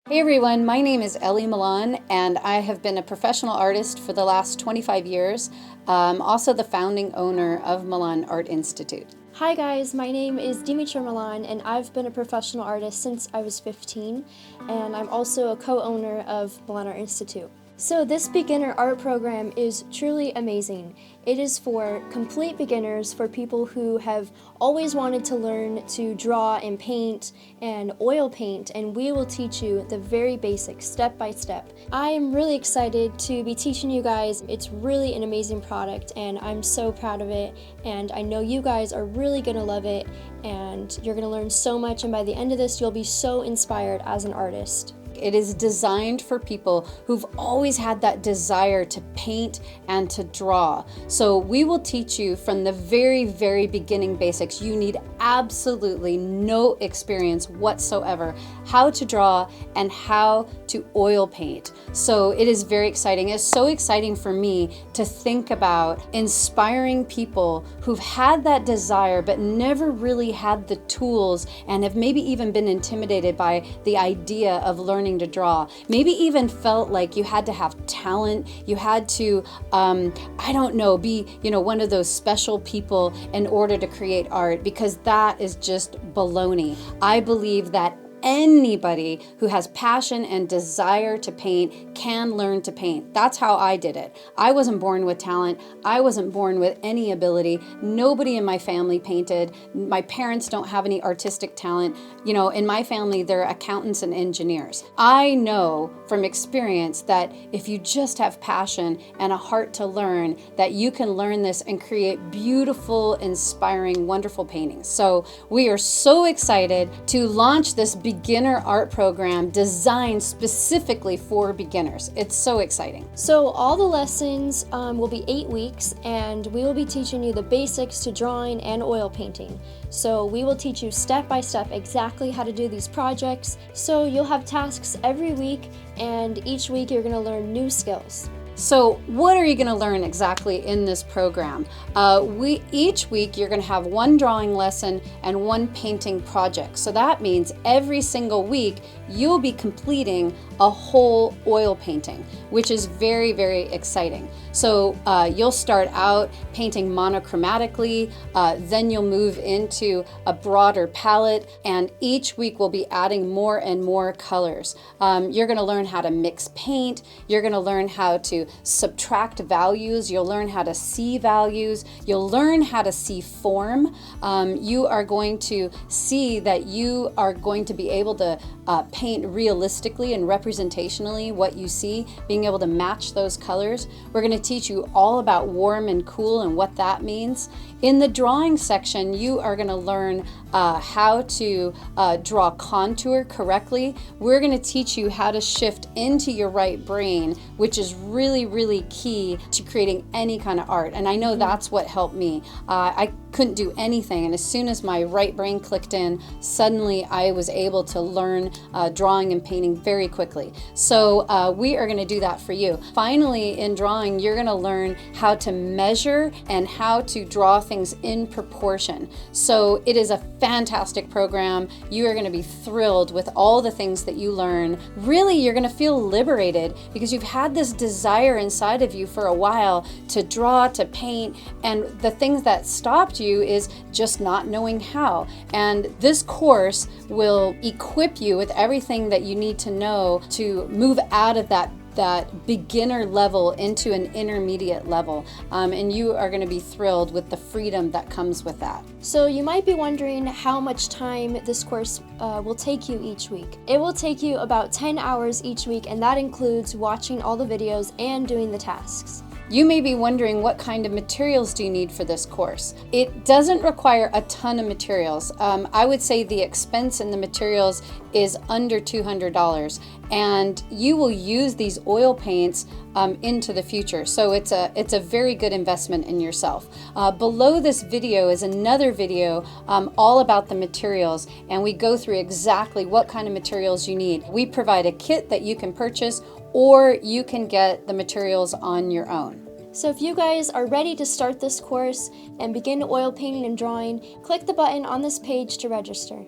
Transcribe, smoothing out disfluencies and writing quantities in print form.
Hey everyone, my name is Dafni Milan and I have been a professional artist for the last 25 years. Also the founding owner of Milan Art Institute. Hi guys, my name is DIMITRA Milan and I've been a professional artist since I was 15, and I'm also a co-owner of Milan Art Institute. So this beginner art program is truly amazing. It is for complete beginners, for people who have always wanted to learn to draw and paint and oil paint, and we will teach you the very basics step by step. I am really excited to be teaching you guys. It's really an amazing product and I'm so proud of it, and I know you guys are really gonna love it and you're gonna learn so much, and by the end of this you'll be so inspired as an artist. It is designed for people who've always had that desire to paint and to draw. So we will teach you from the very, very beginning basics. You need absolutely no experience whatsoever how to draw and how to oil paint. So it is very exciting. It's so exciting for me to think about inspiring people who've had that desire but never really had the tools and have maybe even been intimidated by the idea of learning to draw. Maybe even felt like you had to have talent, you had to, I don't know, be, one of those special people in order to create art, because that is just baloney. I believe that anybody who has passion and desire to paint can learn to paint. That's how I did it. I wasn't born with talent. I wasn't born with any ability. Nobody in my family painted. My parents don't have any artistic talent. In my family, they're accountants and engineers. I know from experience that if you just have passion and a heart to learn, that you can learn this and create beautiful, inspiring, wonderful paintings. So we are so excited to launch this beginner art program designed specifically for beginners. It's so exciting. So all the lessons will be 8 weeks, and we will be teaching you the basics to drawing and oil painting. So we will teach you step by step exactly how to do these projects. So you'll have tasks every week, and each week you're going to learn new skills. So what are you going to learn exactly in this program? Each week you're going to have one drawing lesson and one painting project. So that means every single week you'll be completing a whole oil painting, which is very, very exciting. So you'll start out painting monochromatically, then you'll move into a broader palette, and each week we'll be adding more and more colors. You're going to learn how to mix paint, you're going to learn how to subtract values, you'll learn how to see values, you'll learn how to see form. You are going to see that you are going to be able to paint realistically and representationally what you see, being able to match those colors. We're going to teach you all about warm and cool and what that means. In the drawing section, you are going to learn how to draw contour correctly. We're going to teach you how to shift into your right brain, which is really, really key to creating any kind of art. And I know that's what helped me. I couldn't do anything, and as soon as my right brain clicked in, suddenly I was able to learn drawing and painting very quickly. So we are going to do that for you. Finally, in drawing, you're going to learn how to measure and how to draw things in proportion. So it is a fantastic program. You are going to be thrilled with all the things that you learn. Really, you're going to feel liberated because you've had this desire inside of you for a while to draw, to paint, and the things that stopped you is just not knowing how. And this course will equip you with everything that you need to know to move out of that beginner level into an intermediate level, and you are going to be thrilled with the freedom that comes with that. So you might be wondering how much time this course will take you each week. It will take you about 10 hours each week, and that includes watching all the videos and doing the tasks. You may be wondering, what kind of materials do you need for this course? It doesn't require a ton of materials. I would say the expense in the materials is under $200, and you will use these oil paints into the future. So it's a very good investment in yourself. Below this video is another video all about the materials, and we go through exactly what kind of materials you need. We provide a kit that you can purchase, or you can get the materials on your own. So if you guys are ready to start this course and begin oil painting and drawing, click the button on this page to register.